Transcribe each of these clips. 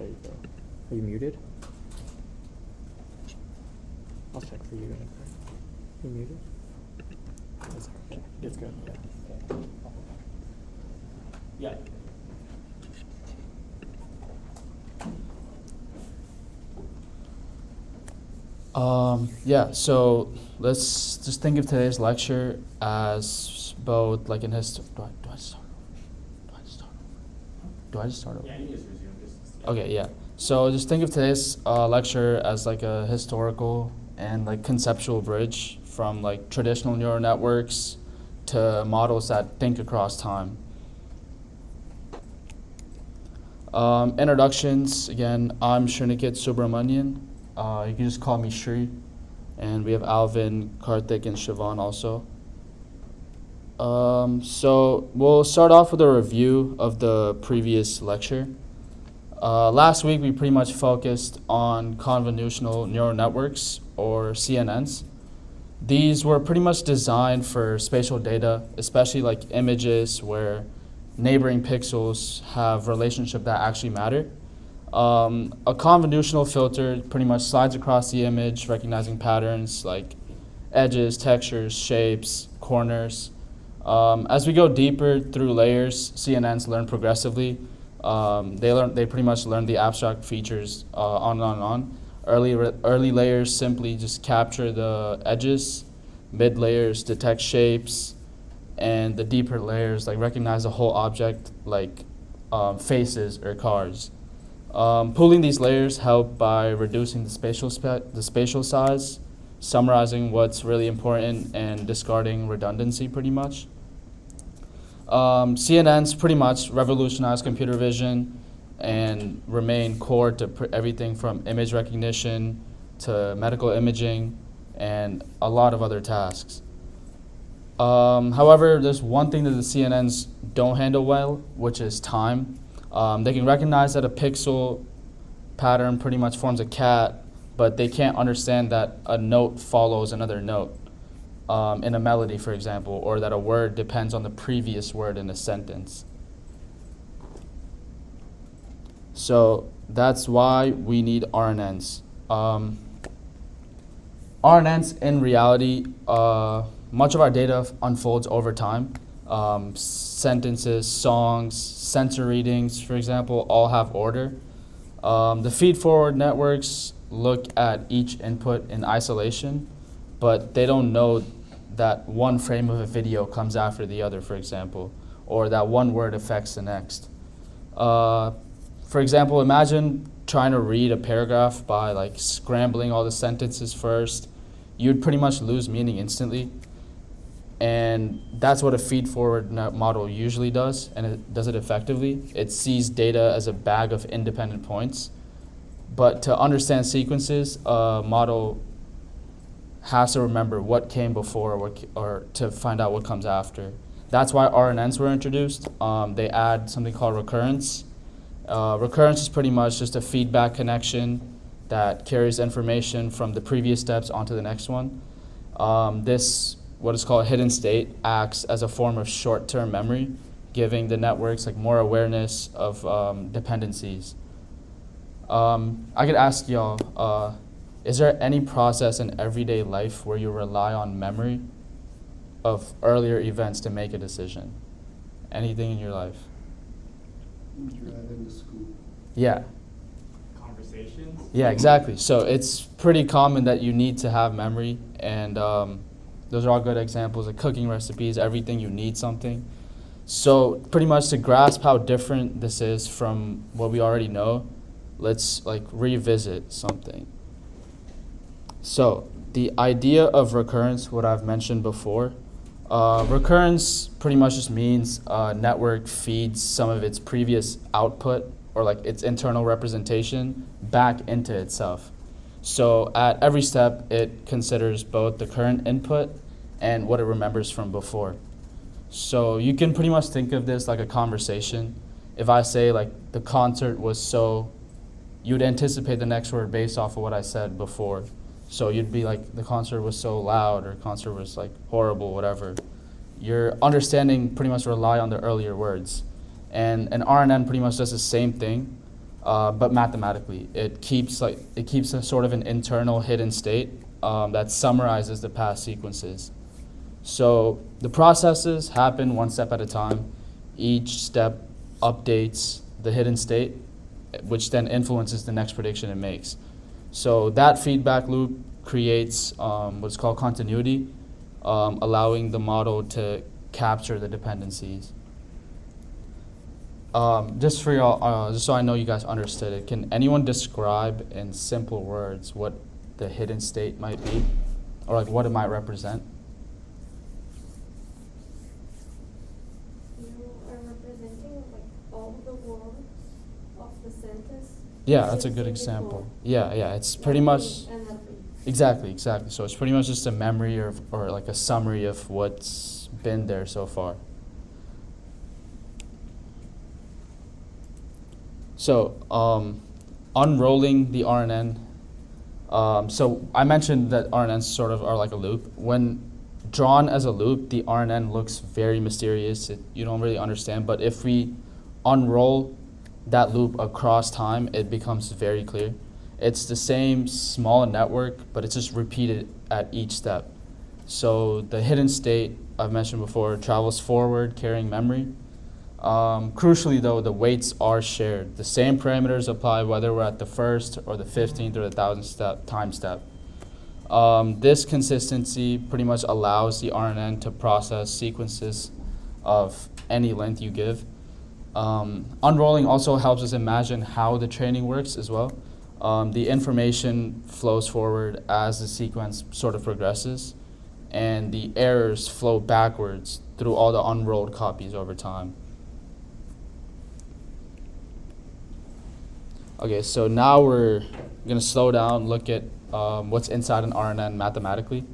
There you go. Are you muted? I'll check for you. You muted? It's okay. It's good. Yeah. Yeah, so let's just think of today's lecture as both like in history. Do I just start over? Yeah, you just resume. Okay, yeah. So just think of today's lecture as like a historical and like conceptual bridge from like traditional neural networks to models that think across time. Introductions, again, I'm Shriniket Subramanian. You can just call me Shri. And we have Alvin, Karthik, and Siobhan also. So we'll start off with a review of the previous lecture. Last week we pretty much focused on convolutional neural networks, or CNNs. These were pretty much designed for spatial data, especially like images where neighboring pixels have relationships that actually matter. A convolutional filter pretty much slides across the image, recognizing patterns like edges, textures, shapes, corners. As we go deeper through layers, CNNs learn progressively. They pretty much learn the abstract features on and on and on. Early layers simply just capture the edges. Mid layers detect shapes, and the deeper layers like recognize the whole object, like faces or cars. Pooling these layers help by reducing the spatial size, summarizing what's really important, and discarding redundancy pretty much. CNNs pretty much revolutionize computer vision and remain core to everything from image recognition to medical imaging and a lot of other tasks. However, there's one thing that the CNNs don't handle well, which is time. They can recognize that a pixel pattern pretty much forms a cat, but they can't understand that a note follows another note in a melody, for example, or that a word depends on the previous word in a sentence. So that's why we need RNNs. RNNs, in reality, much of our data unfolds over time. Sentences, songs, sensor readings, for example, all have order. The feed-forward networks look at each input in isolation, but they don't know that one frame of a video comes after the other, for example, or that one word affects the next. For example, imagine trying to read a paragraph by like scrambling all the sentences first. You'd pretty much lose meaning instantly. And that's what a feed-forward model usually does, and it does it effectively. It sees data as a bag of independent points. But to understand sequences, a model has to remember what came before or to find out what comes after. That's why RNNs were introduced. They add something called recurrence. Recurrence is pretty much just a feedback connection that carries information from the previous steps onto the next one. This, what is called hidden state, acts as a form of short-term memory, giving the networks like more awareness of dependencies. I could ask y'all, is there any process in everyday life where you rely on memory of earlier events to make a decision? Anything in your life? Driving to school. Yeah. Conversations? Yeah, exactly. So it's pretty common that you need to have memory, and those are all good examples of cooking recipes, everything you need something. So pretty much to grasp how different this is from what we already know, let's like revisit something. So the idea of recurrence, what I've mentioned before, recurrence pretty much just means a network feeds some of its previous output or like its internal representation back into itself. So at every step, it considers both the current input and what it remembers from before. So you can pretty much think of this like a conversation. If I say like the concert was so, you'd anticipate the next word based off of what I said before. So you'd be like, the concert was so loud, or concert was like horrible, whatever. Your understanding pretty much rely on the earlier words. And an RNN pretty much does the same thing. but mathematically. It keeps a sort of an internal hidden state that summarizes the past sequences. So the processes happen one step at a time. Each step updates the hidden state, which then influences the next prediction it makes. So that feedback loop creates what's called continuity, allowing the model to capture the dependencies. Just for y'all, just so I know you guys understood it, can anyone describe in simple words what the hidden state might be, or like what it might represent? You are representing like all the words of the sentence. Yeah, that's a good example. Yeah, it's pretty much exactly. So it's pretty much just a memory or like a summary of what's been there so far. So unrolling the RNN. So I mentioned that RNNs sort of are like a loop. When drawn as a loop, the RNN looks very mysterious. You don't really understand. But if we unroll that loop across time, it becomes very clear. It's the same small network, but it's just repeated at each step. So the hidden state I've mentioned before travels forward, carrying memory. Crucially though, the weights are shared. The same parameters apply whether we're at the first or the 15th or the 1000th time step. This consistency pretty much allows the RNN to process sequences of any length you give. Unrolling also helps us imagine how the training works as well. The information flows forward as the sequence sort of progresses, and the errors flow backwards through all the unrolled copies over time. Okay, so now we're going to slow down, look at what's inside an RNN mathematically.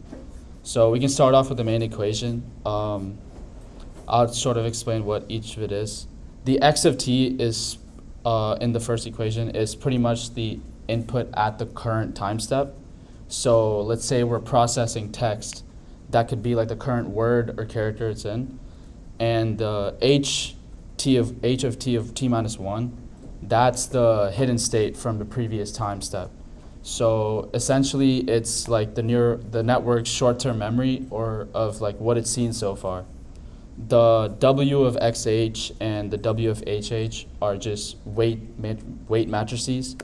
So we can start off with the main equation. I'll sort of explain what each of it is. The x of t is, in the first equation, is pretty much the input at the current time step. So let's say we're processing text. That could be like the current word or character it's in. And h of t minus 1, that's the hidden state from the previous time step. So essentially it's like the network's short-term memory or of like what it's seen so far. The W of XH and the W of HH are just weight matrices.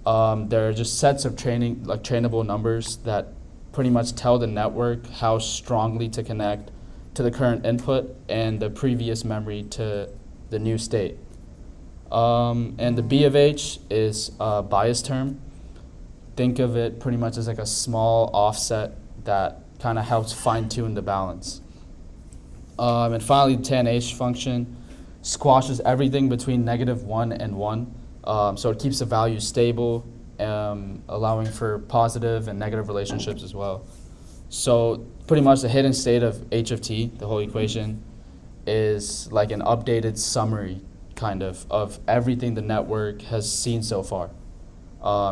They're just sets of trainable numbers that pretty much tell the network how strongly to connect to the current input and the previous memory to the new state. And the B of H is a bias term. Think of it pretty much as like a small offset that kind of helps fine-tune the balance. And finally, the tan H function squashes everything between -1 and 1. So it keeps the value stable, allowing for positive and negative relationships as well. So pretty much the hidden state of h of t, the whole equation, is like an updated summary kind of everything the network has seen so far.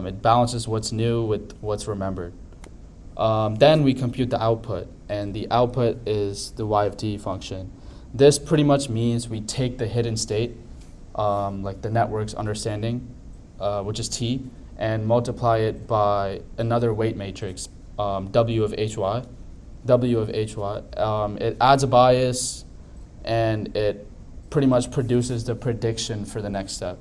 It balances what's new with what's remembered. Then we compute the output, and the output is the y of t function. This pretty much means we take the hidden state, like the network's understanding, which is t, and multiply it by another weight matrix, w of hy. It adds a bias, and it pretty much produces the prediction for the next step.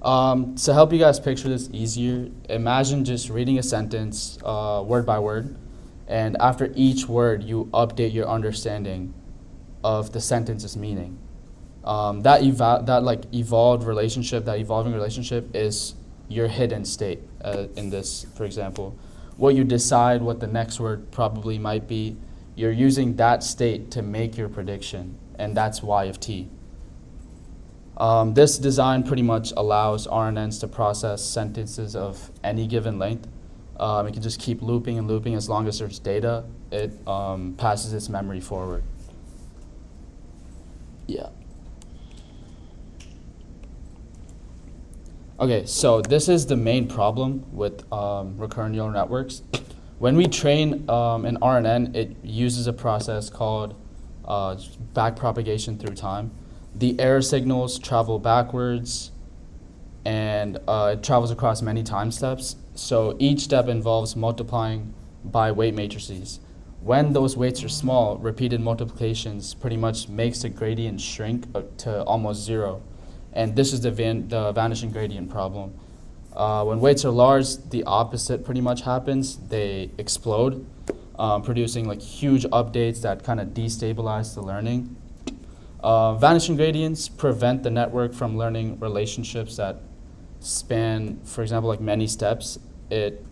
To help you guys picture this easier, imagine just reading a sentence word by word, and after each word you update your understanding of the sentence's meaning. That evolving relationship is your hidden state in this, for example. What you decide what the next word probably might be, you're using that state to make your prediction, and that's y of t. This design pretty much allows RNNs to process sentences of any given length. It can just keep looping and looping as long as there's data. It passes its memory forward. Yeah. Okay, so this is the main problem with recurrent neural networks. When we train an RNN, it uses a process called backpropagation through time. The error signals travel backwards and it travels across many time steps. So each step involves multiplying by weight matrices. When those weights are small, repeated multiplications pretty much makes the gradient shrink to almost zero. And this is the vanishing gradient problem. When weights are large, the opposite pretty much happens. They explode, producing like huge updates that kind of destabilize the learning. Vanishing gradients prevent the network from learning relationships that span, for example, like many steps. It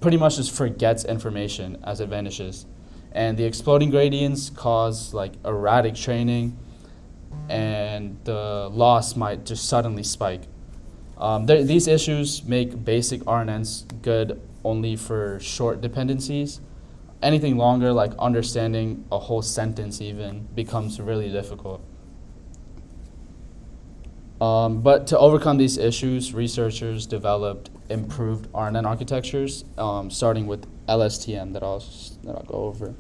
pretty much just forgets information as it vanishes. And the exploding gradients cause like erratic training, and the loss might just suddenly spike. These issues make basic RNNs good only for short dependencies. Anything longer, like understanding a whole sentence even, becomes really difficult. But to overcome these issues, researchers developed improved RNN architectures, starting with LSTM that I'll go over.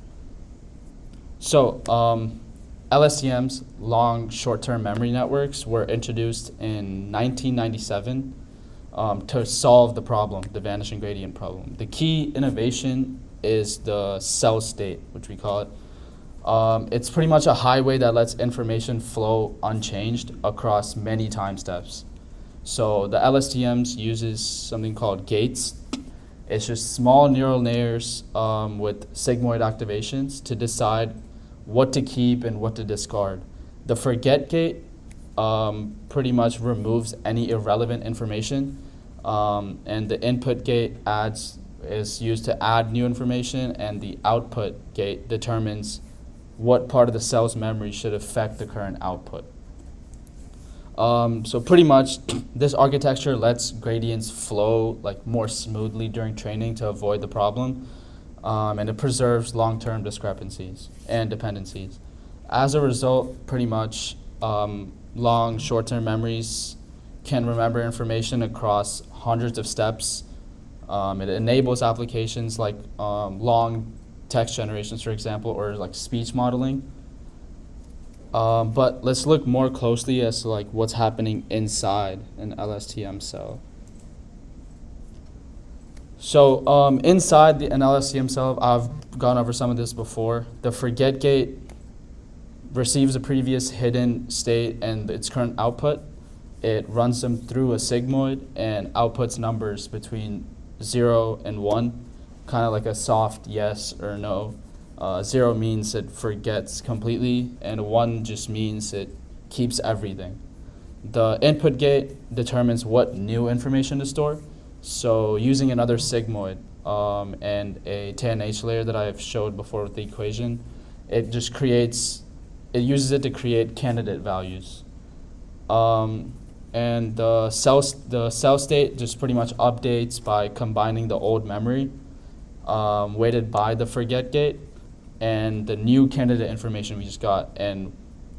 So LSTMs, long short-term memory networks, were introduced in 1997 to solve the problem, the vanishing gradient problem. The key innovation is the cell state, which we call it. It's pretty much a highway that lets information flow unchanged across many time steps. So the LSTMs uses something called gates. It's just small neural layers with sigmoid activations to decide what to keep and what to discard. The forget gate pretty much removes any irrelevant information, and the input gate is used to add new information, and the output gate determines what part of the cell's memory should affect the current output. So pretty much this architecture lets gradients flow like more smoothly during training to avoid the problem, and it preserves long-term discrepancies and dependencies. As a result, pretty much long short-term memories can remember information across hundreds of steps. It enables applications like long text generations, for example, or like speech modeling. But let's look more closely as to like what's happening inside an LSTM cell. So inside an LSTM cell, I've gone over some of this before. The forget gate receives a previous hidden state and its current output. It runs them through a sigmoid and outputs numbers between 0 and 1, kind of like a soft yes or no. 0 means it forgets completely, and 1 just means it keeps everything. The input gate determines what new information to store. So using another sigmoid and a TNH layer that I've showed before with the equation, it uses it to create candidate values. And the cell state just pretty much updates by combining the old memory weighted by the forget gate and the new candidate information we just got, and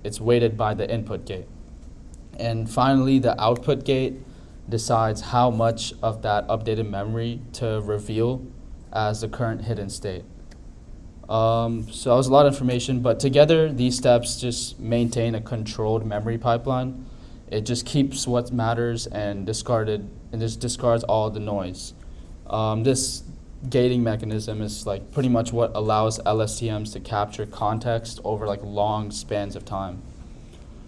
it's weighted by the input gate. And finally, the output gate decides how much of that updated memory to reveal as the current hidden state. So that was a lot of information, but together these steps just maintain a controlled memory pipeline. It just keeps what matters and just discards all the noise. This gating mechanism is like pretty much what allows LSTMs to capture context over like long spans of time.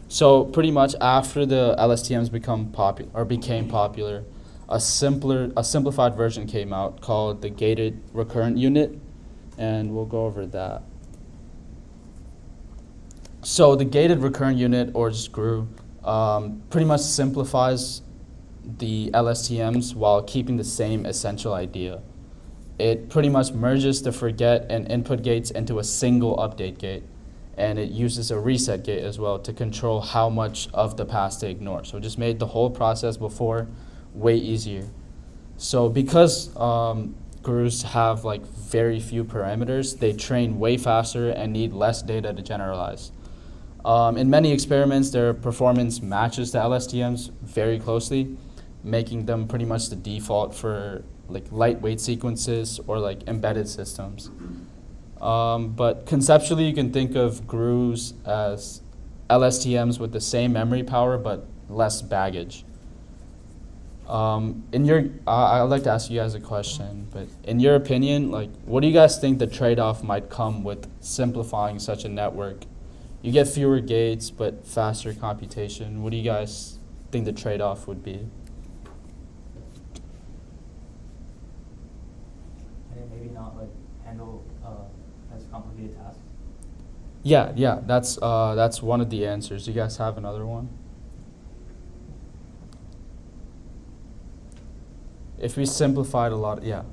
So pretty much after the LSTMs became popular, a simplified version came out called the gated recurrent unit, and we'll go over that. So the gated recurrent unit, or just GRU, pretty much simplifies the LSTMs while keeping the same essential idea. It pretty much merges the forget and input gates into a single update gate, and it uses a reset gate as well to control how much of the past to ignore. So it just made the whole process before way easier. So because GRUs have like very few parameters, they train way faster and need less data to generalize. In many experiments, their performance matches the LSTMs very closely, making them pretty much the default for like lightweight sequences or like embedded systems. But conceptually, you can think of GRUs as LSTMs with the same memory power but less baggage. I'd like to ask you guys a question, but in your opinion, like, what do you guys think the trade-off might come with simplifying such a network? You get fewer gates, but faster computation. What do you guys think the trade-off would be? I think maybe not like handle as complicated tasks. Yeah, that's one of the answers. You guys have another one? If we simplified a lot, yeah.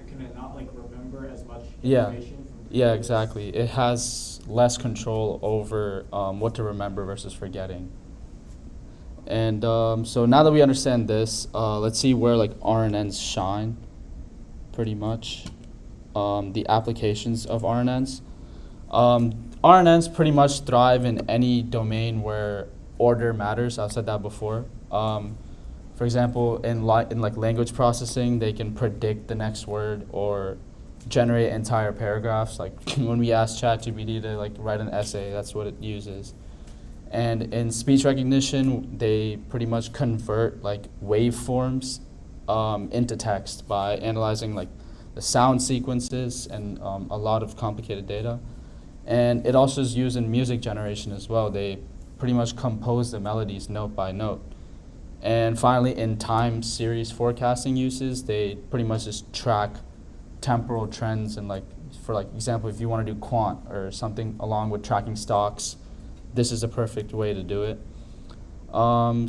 Can it not like remember as much Yeah, information from yeah, previous- exactly. It has less control over what to remember versus forgetting. And so now that we understand this, let's see where like RNNs shine, pretty much. The applications of RNNs. RNNs pretty much thrive in any domain where order matters. I've said that before. For example, in like language processing, they can predict the next word or generate entire paragraphs. Like when we ask ChatGPT to like write an essay, that's what it uses. And in speech recognition, they pretty much convert like waveforms into text by analyzing like the sound sequences and a lot of complicated data. And it also is used in music generation as well. They pretty much compose the melodies note by note. And finally, in time series forecasting uses, they pretty much just track temporal trends and like, for like example, if you want to do quant or something along with tracking stocks, this is a perfect way to do it.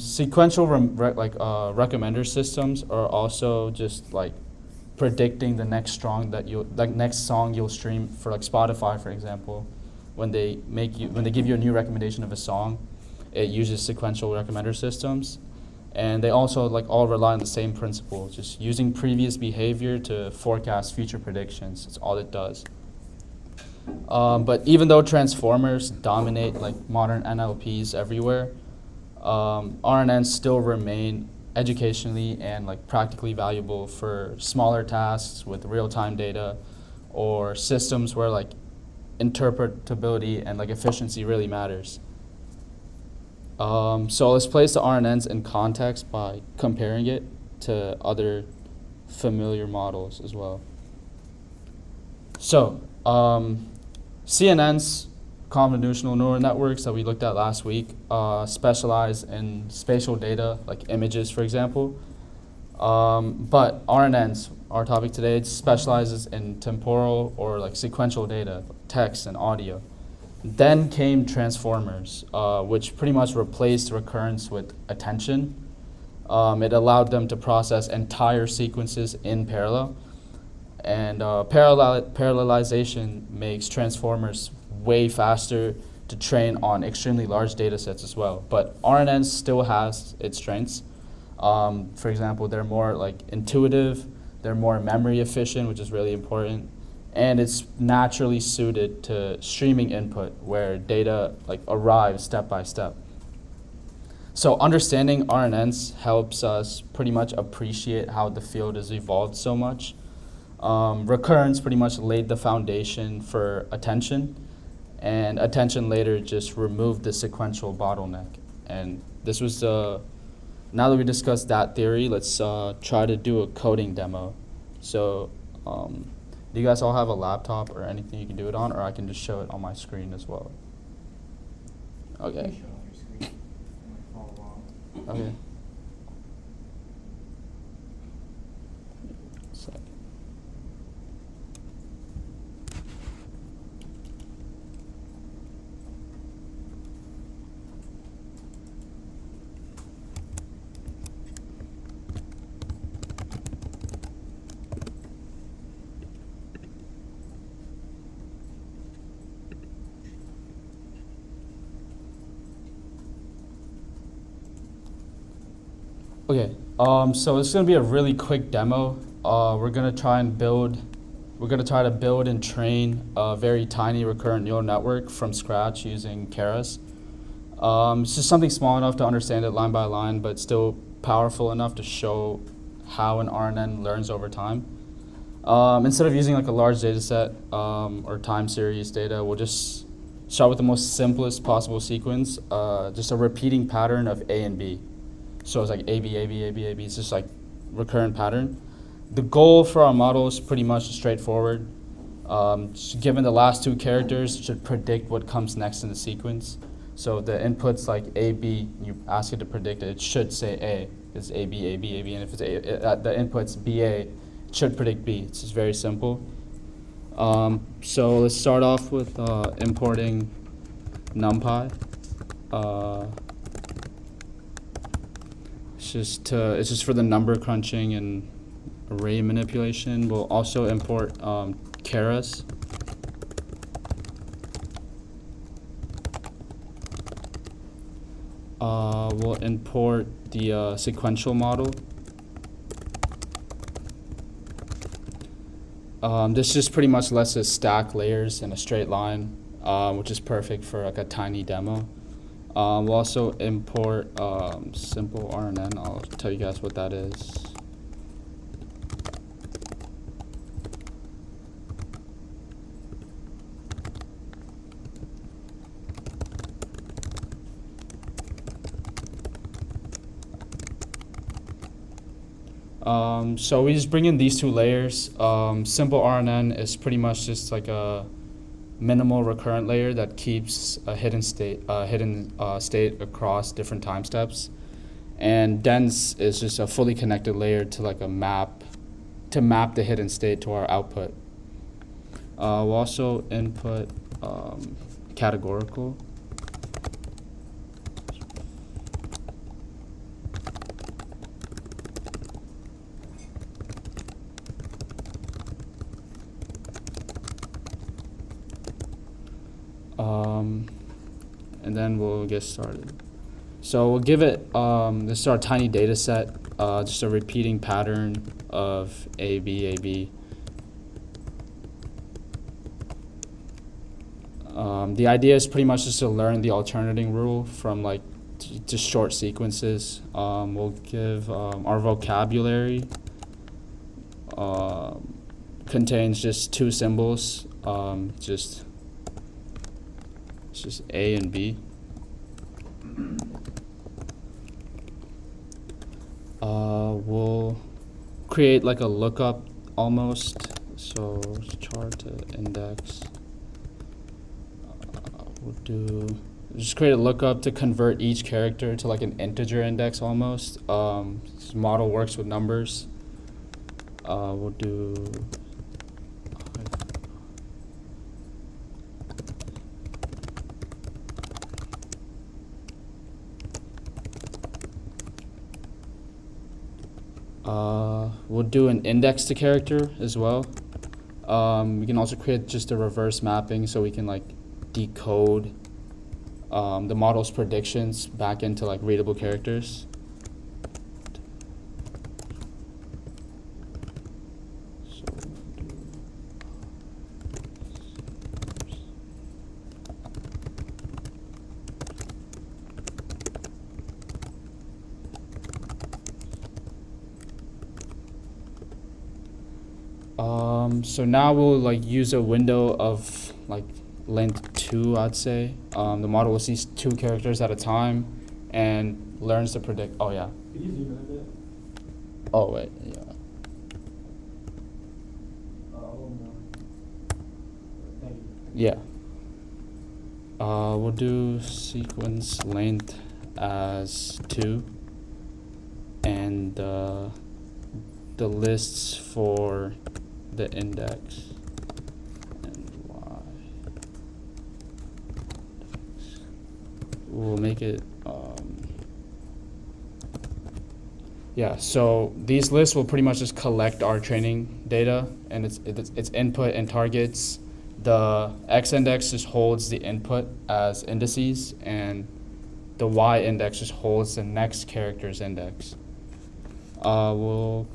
Sequential recommender systems are also just like predicting the next next song you'll stream for like Spotify, for example. When they give you a new recommendation of a song, it uses sequential recommender systems. And they also like all rely on the same principle, just using previous behavior to forecast future predictions. That's all it does. But even though transformers dominate like modern NLPs everywhere, RNNs still remain educationally and like practically valuable for smaller tasks with real-time data or systems where like interpretability and like efficiency really matters. So let's place the RNNs in context by comparing it to other familiar models as well. So CNNs, convolutional neural networks that we looked at last week, specialize in spatial data, like images, for example. But RNNs, our topic today, it specializes in temporal or like sequential data, text and audio. Then came transformers, which pretty much replaced recurrence with attention. It allowed them to process entire sequences in parallel. And parallelization makes transformers way faster to train on extremely large data sets as well. But RNNs still has its strengths. For example, they're more like intuitive, they're more memory efficient, which is really important. And it's naturally suited to streaming input where data like arrives step by step. So understanding RNNs helps us pretty much appreciate how the field has evolved so much. Recurrence pretty much laid the foundation for attention, and attention later just removed the sequential bottleneck. And this was now that we discussed that theory, let's try to do a coding demo. So do you guys all have a laptop or anything you can do it on, or I can just show it on my screen as well? Okay. Show on your screen. You might follow along. Okay. Okay, so it's gonna be a really quick demo. We're gonna try to build and train a very tiny recurrent neural network from scratch using Keras. It's just something small enough to understand it line by line, but still powerful enough to show how an RNN learns over time. Instead of using like a large data set or time series data, we'll just start with the most simplest possible sequence, just a repeating pattern of A and B. So it's like A, B, A, B, A, B, A, B. It's just like recurrent pattern. The goal for our model is pretty much straightforward. Given the last two characters, it should predict what comes next in the sequence. So the input's like A, B, you ask it to predict it, it should say A. It's A, B, A, B, A, B, and if it's the input's B, A, it should predict B. It's just very simple. So let's start off with importing NumPy. It's just for the number crunching and array manipulation. We'll also import Keras. We'll import the sequential model. This just pretty much lets us stack layers in a straight line, which is perfect for like a tiny demo. We'll also import simple RNN. I'll tell you guys what that is. So we just bring in these two layers. Simple RNN is pretty much just like a minimal recurrent layer that keeps a hidden state across different time steps. And dense is just a fully connected layer to like map the hidden state to our output. We'll also input categorical. And then we'll get started. So we'll give it, this is our tiny data set, just a repeating pattern of A, B, A, B. The idea is pretty much just to learn the alternating rule from like just short sequences. We'll give our vocabulary contains just two symbols, it's just A and B. We'll create like a lookup almost. So char to index. Just create a lookup to convert each character to like an integer index almost. This model works with numbers. We'll do we'll do an index to character as well. We can also create just a reverse mapping so we can like decode the model's predictions back into like readable characters. So now we'll like use a window of like length 2, I'd say. The model will see 2 characters at a time and learns to predict. Oh yeah. Could you zoom in a bit? Oh wait, yeah. A little more. Thank you. Yeah. We'll do sequence length as 2 and the lists for the index and y. We'll make it yeah, so these lists will pretty much just collect our training data and its input and targets. The x index just holds the input as indices and the y index just holds the next character's index. We'll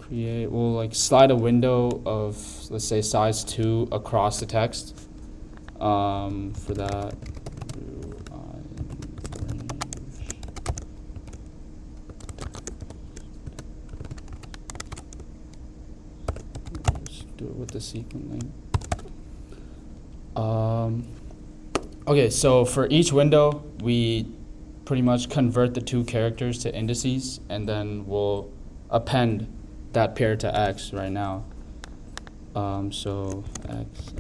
like slide a window of, let's say, size 2 across the text. For that, just do it with the sequence length. Okay, so for each window, we pretty much convert the two characters to indices, and then we'll append that pair to X right now. So X index.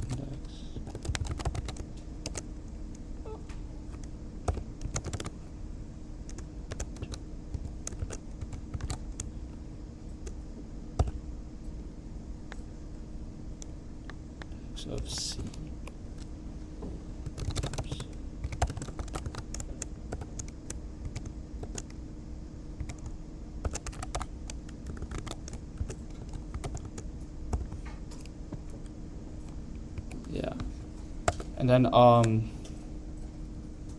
Of C. Yeah, and then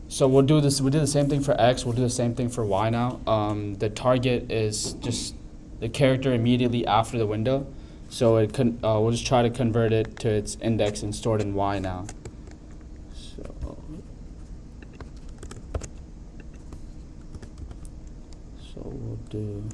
so we'll do this. We did the same thing for X. We'll do the same thing for Y now. The target is just the character immediately after the window. So we'll just try to convert it to its index and store it in Y now. So we'll do.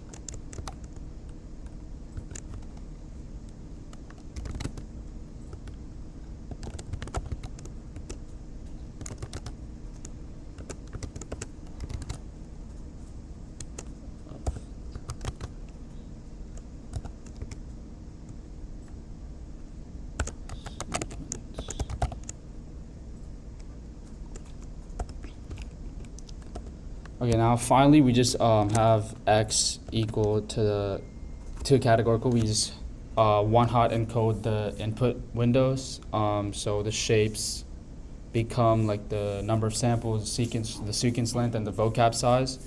Okay, now finally we just have X equal to categorical. We just one-hot encode the input windows. So the shapes become like the number of samples, the sequence length, and the vocab size.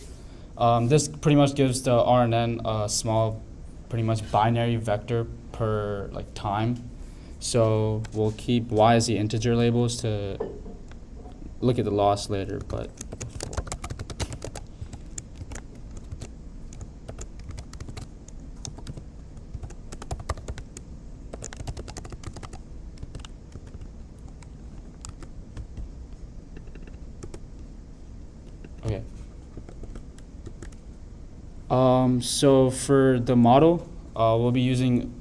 This pretty much gives the RNN a small, pretty much binary vector per like time. So we'll keep Y as the integer labels to look at the loss later, but. Okay. So for the model, we'll be using,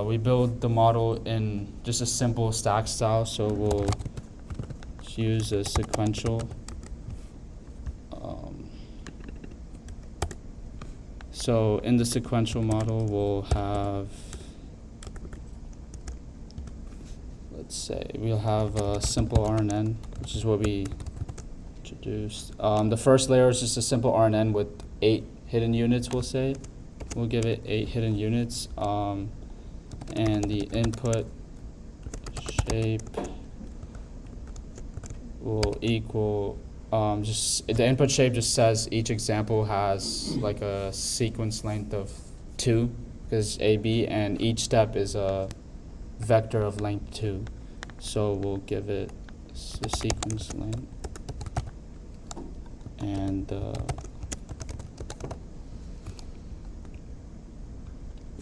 we build the model in just a simple stack style. So we'll use a sequential. So in the sequential model, we'll have, let's say, we'll have a simple RNN, which is what we introduced. The first layer is just a simple RNN with 8 hidden units, we'll say. We'll give it 8 hidden units. And the input shape will equal, just the input shape just says each example has like a sequence length of 2, because AB, and each step is a vector of length 2. So we'll give it the sequence length. And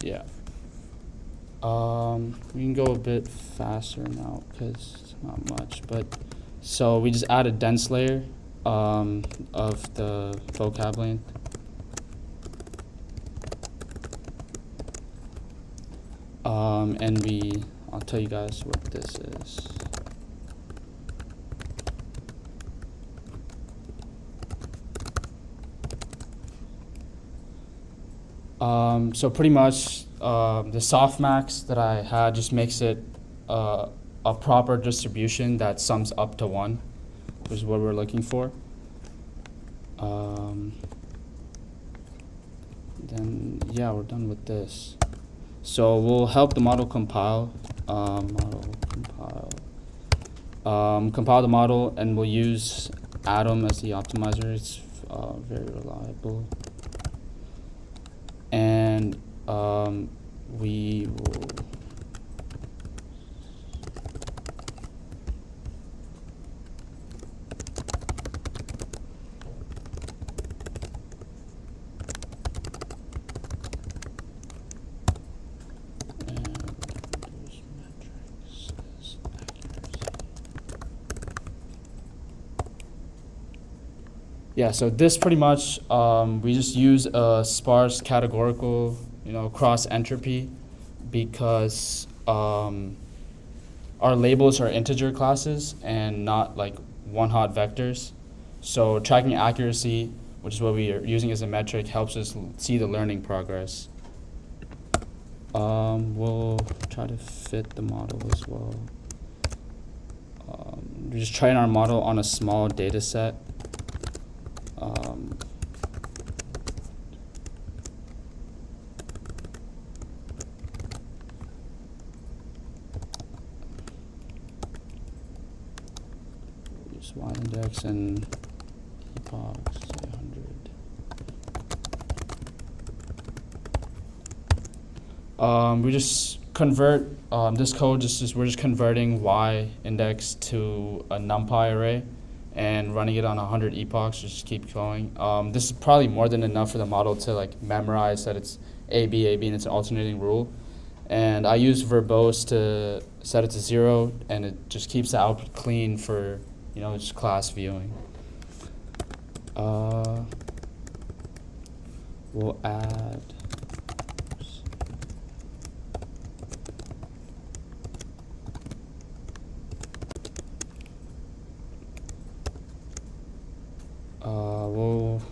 yeah, we can go a bit faster now because it's not much. But so we just add a dense layer of the vocab length. And I'll tell you guys what this is. So pretty much the softmax that I had just makes it a proper distribution that sums up to 1, which is what we're looking for. Then yeah, we're done with this. So we'll help the model compile. Compile the model, and we'll use Atom as the optimizer. It's very reliable. And we will yeah, so this pretty much, we just use a sparse categorical, cross entropy, because our labels are integer classes and not like one-hot vectors. So tracking accuracy, which is what we are using as a metric, helps us see the learning progress. We'll try to fit the model as well. We're just trying our model on a small data set. Use y-index and epochs, say 100. We just convert this code. We're just converting y-index to a NumPy array and running it on 100 epochs. Just keep going. This is probably more than enough for the model to like memorize that it's A, B, and it's an alternating rule. And I use verbose to set it to 0, and it just keeps the output clean for just class viewing. We'll add.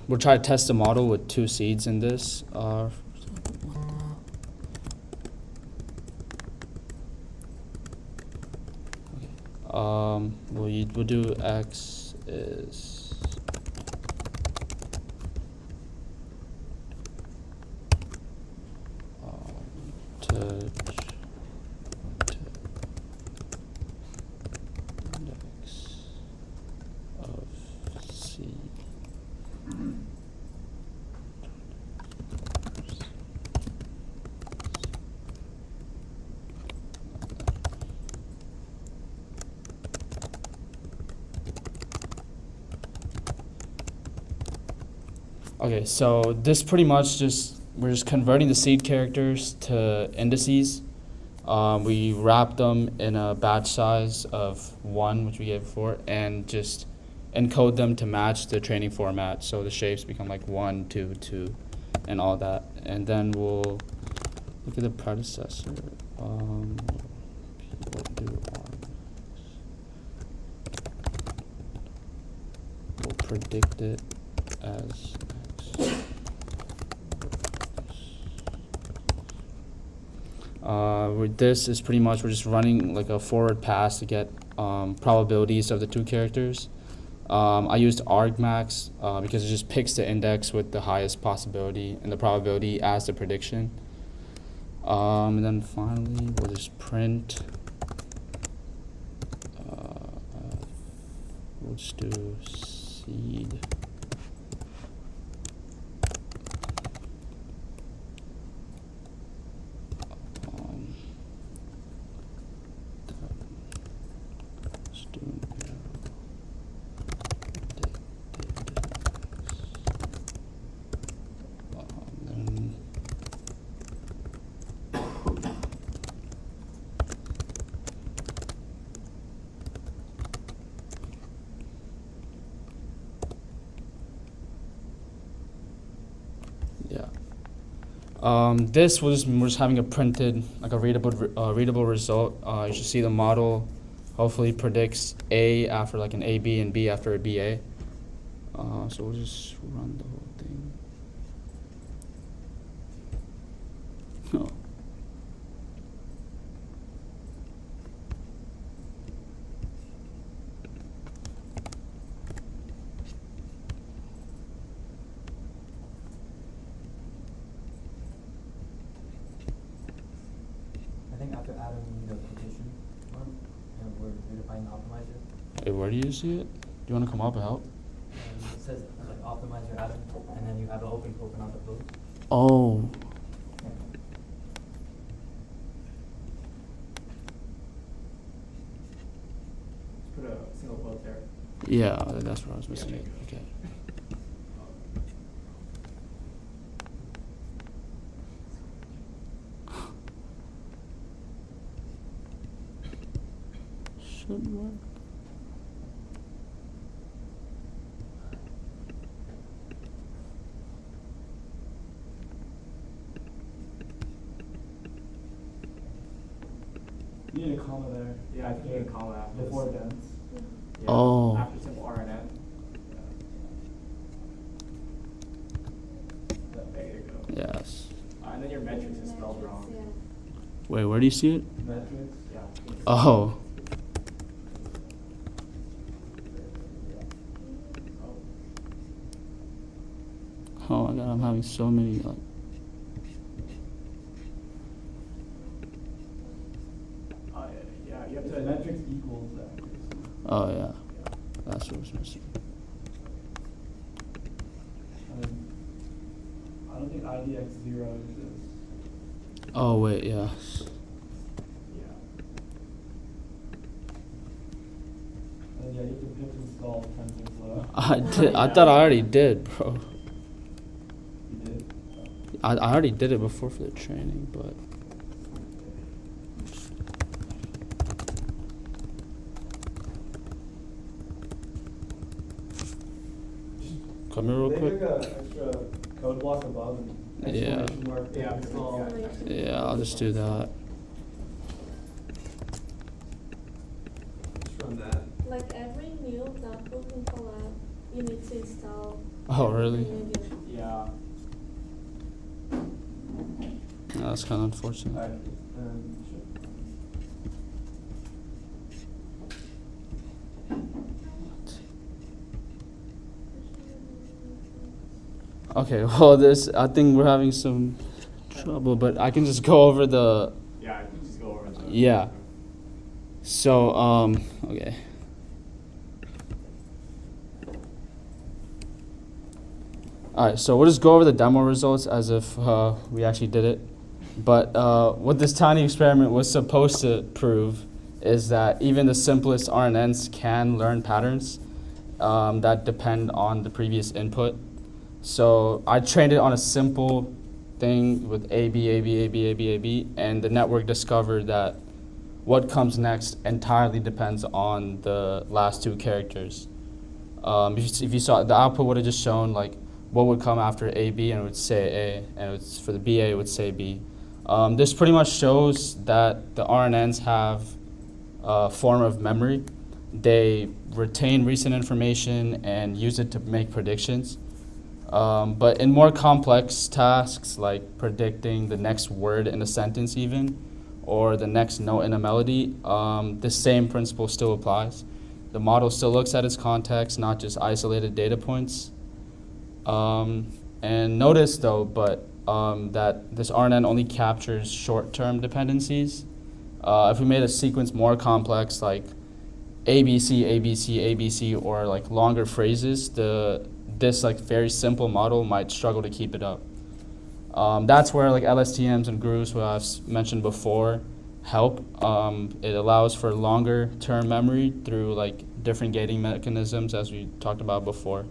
We'll try to test the model with 2 seeds in this. We'll do x is touch index of C. Okay, so this pretty much we're just converting the seed characters to indices. We wrap them in a batch size of 1, which we gave before, and just encode them to match the training format. So the shapes become like 1, 2, 2, and all that. And then we'll look at the predecessor. We'll do we'll predict it as with this is pretty much we're just running like a forward pass to get probabilities of the 2 characters. I used argmax because it just picks the index with the highest possibility and the probability as the prediction. And then finally we'll just print. We'll just do seed. This we're just having a printed, like a readable result. You should see the model hopefully predicts A after like an AB and B after a BA. So we'll just run the whole thing. Oh. I think after Adam, you need a petition one, and we're redefine the optimizer. Hey, where do you see it? Do you want to come up and help? It says like optimize your Adam, and then you have an open out the close. Oh. Let's put a single quote there. Yeah, that's what I was missing. Yeah, Okay. Should work. You need a comma there. Yeah, I think you need a comma after before dense. Yeah, Oh. After simple R and N. Yeah. and then your metrics is spelled wrong. Yeah. Wait, where do you see it? Metrics? Yeah. Oh. Oh my god, I'm having so many like. Yeah, you have to. Metrics equals that. Oh yeah, that's what was missing. I don't think IDX0 exists. Oh wait, yeah. Yeah. And yeah, you have to install TensorFlow. I did. I thought I already did, bro. You did? I already did it before for the training, but. Come here real They quick. took an extra code block above and Yeah. exclamation mark. Yeah, it's all. Yeah, I'll just do that. Just run that. Like every new notebook in Collab, you need to install. Oh, really? immediately. Yeah. That's kind of unfortunate. Alright. Sure. Okay, well, I think we're having some trouble, but I can just go over the. Yeah, I can just go over the. Yeah. So, okay. Alright, so we'll just go over the demo results as if we actually did it. But what this tiny experiment was supposed to prove is that even the simplest RNNs can learn patterns that depend on the previous input. So I trained it on a simple thing with A, B, A, B, A, B, A, B, A, B, and the network discovered that what comes next entirely depends on the last two characters. If you saw, the output would have just shown like what would come after A, B, and it would say A, and for the BA it would say B. This pretty much shows that the RNNs have a form of memory. They retain recent information and use it to make predictions. But in more complex tasks like predicting the next word in a sentence even, or the next note in a melody, the same principle still applies. The model still looks at its context, not just isolated data points. And notice though, that this RNN only captures short-term dependencies. If we made a sequence more complex, like ABC, ABC, ABC, or like longer phrases, this like very simple model might struggle to keep it up. That's where like LSTMs and GRUs, what I've mentioned before, help. It allows for longer term memory through like different gating mechanisms as we talked about before.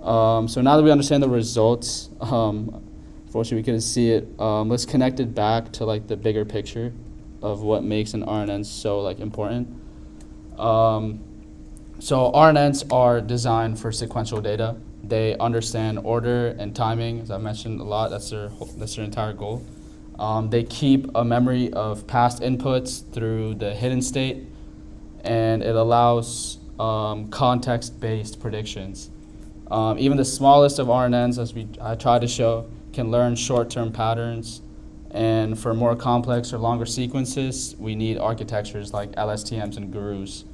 So now that we understand the results, unfortunately we couldn't see it, let's connect it back to like the bigger picture of what makes an RNN so like important. So RNNs are designed for sequential data. They understand order and timing, as I mentioned a lot. That's their entire goal. They keep a memory of past inputs through the hidden state, and it allows context-based predictions. Even the smallest of RNNs, as I tried to show, can learn short-term patterns. And for more complex or longer sequences, we need architectures like LSTMs and GRUs,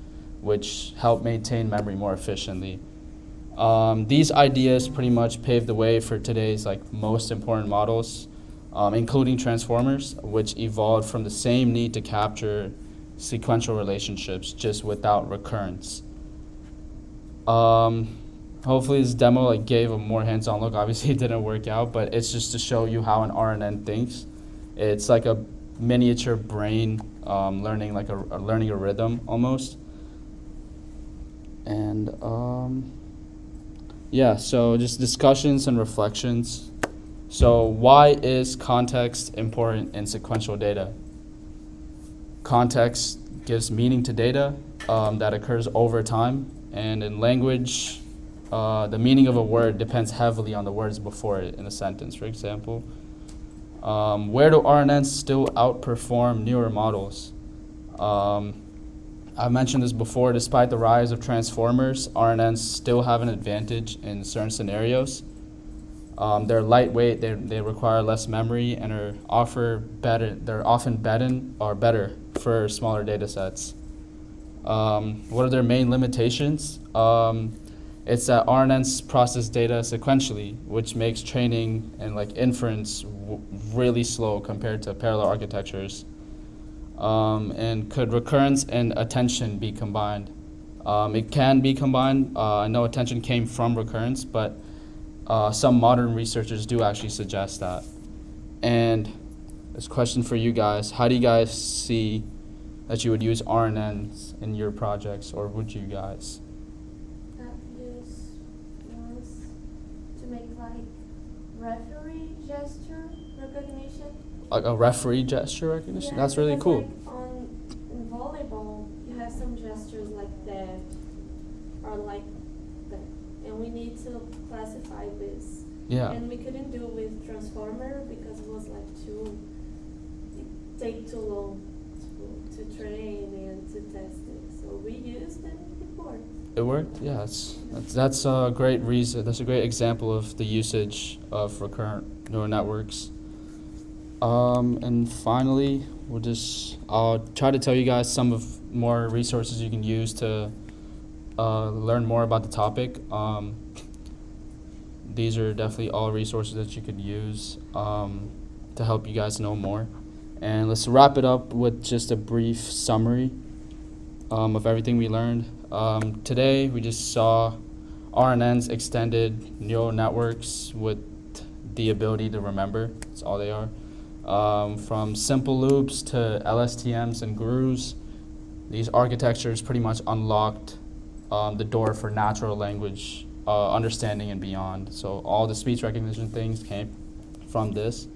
which help maintain memory more efficiently. These ideas pretty much paved the way for today's like most important models, including transformers, which evolved from the same need to capture sequential relationships, just without recurrence. Hopefully this demo like gave a more hands-on look. Obviously it didn't work out, but it's just to show you how an RNN thinks. It's like a miniature brain learning like learning a rhythm almost. And yeah, so just discussions and reflections. So why is context important in sequential data? Context gives meaning to data that occurs over time, and in language, the meaning of a word depends heavily on the words before it in a sentence, for example. Where do RNNs still outperform newer models? I mentioned this before, despite the rise of transformers, RNNs still have an advantage in certain scenarios. They're lightweight, they require less memory, and they're often better for smaller data sets. What are their main limitations? It's that RNNs process data sequentially, which makes training and like inference really slow compared to parallel architectures. And could recurrence and attention be combined? It can be combined. I know attention came from recurrence, but some modern researchers do actually suggest that. And this question for you guys: how do you guys see that you would use RNNs in your projects, or would you guys? I've used once to make like referee gesture recognition. Like a referee gesture recognition? Yeah, That's really because, cool. Like in volleyball, you have some gestures like that, or like that, and we need to classify this. Yeah. And we couldn't do it with transformer because it was like it take too long to train and to test it. So we used it. It worked. It worked? Yeah, that's a great reason. That's a great example of the usage of recurrent neural networks. And finally, I'll try to tell you guys some of more resources you can use to learn more about the topic. These are definitely all resources that you could use to help you guys know more. And let's wrap it up with just a brief summary of everything we learned. Today, we just saw RNNs, extended neural networks with the ability to remember. That's all they are. From simple loops to LSTMs and GRUs, these architectures pretty much unlocked the door for natural language understanding and beyond. So all the speech recognition things came from this.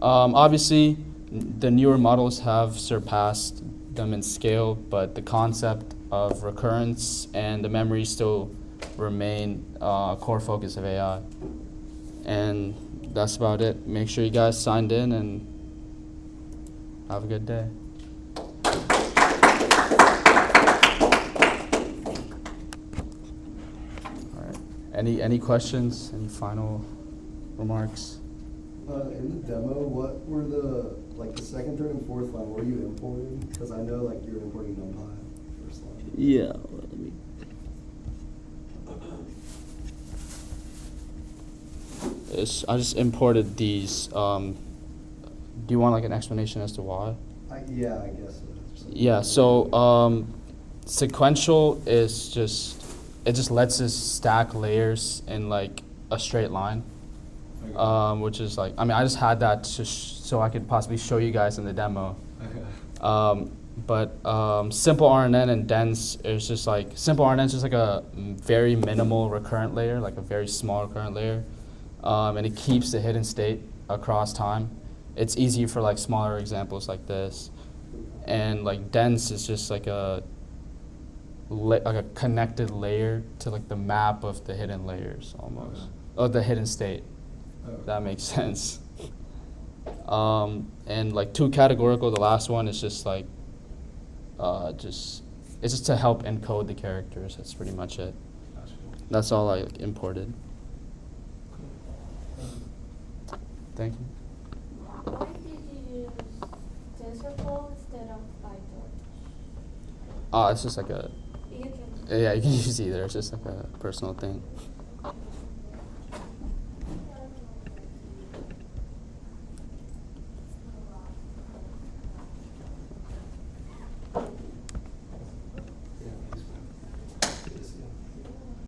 Obviously, the newer models have surpassed them in scale, but the concept of recurrence and the memory still remain a core focus of AI. And that's about it. Make sure you guys signed in and have a good day. All right. Any questions? Any final remarks? In the demo, what were the second, third, and fourth line? What were you importing? Because I know like you're importing NumPy first line. Yeah, let me. I just imported these. Do you want like an explanation as to why? Yeah, I guess so. Yeah, so sequential is it just lets us stack layers in like a straight line, which is like, I mean, I just had that so I could possibly show you guys in the demo. Okay. But simple RNN and dense is just like, simple RNN is just like a very minimal recurrent layer, like a very small recurrent layer, and it keeps the hidden state across time. It's easy for like smaller examples like this. And like dense is just like a connected layer to like the map of the hidden layers almost. Okay. Oh, the hidden state. Okay. That makes sense. And like two categorical, the last one is just like it's just to help encode the characters. That's pretty much it. Gotcha. That's all I like, imported. Thank you. Why did you use TensorFlow instead of PyTorch? It's just like You can. yeah, you can use either. It's just like a personal thing.